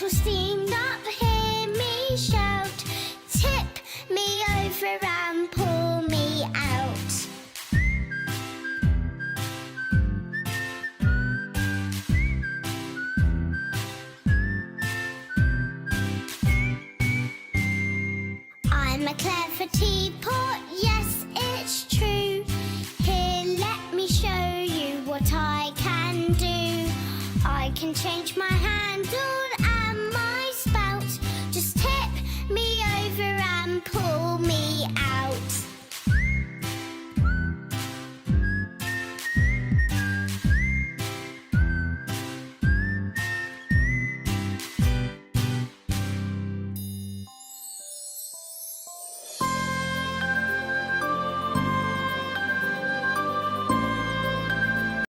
kettle steamed up, hear me shout. Tip me over and pour me out. I'm a clever teapot, yes, it's true. Here, let me show you what I can do. I can change my handle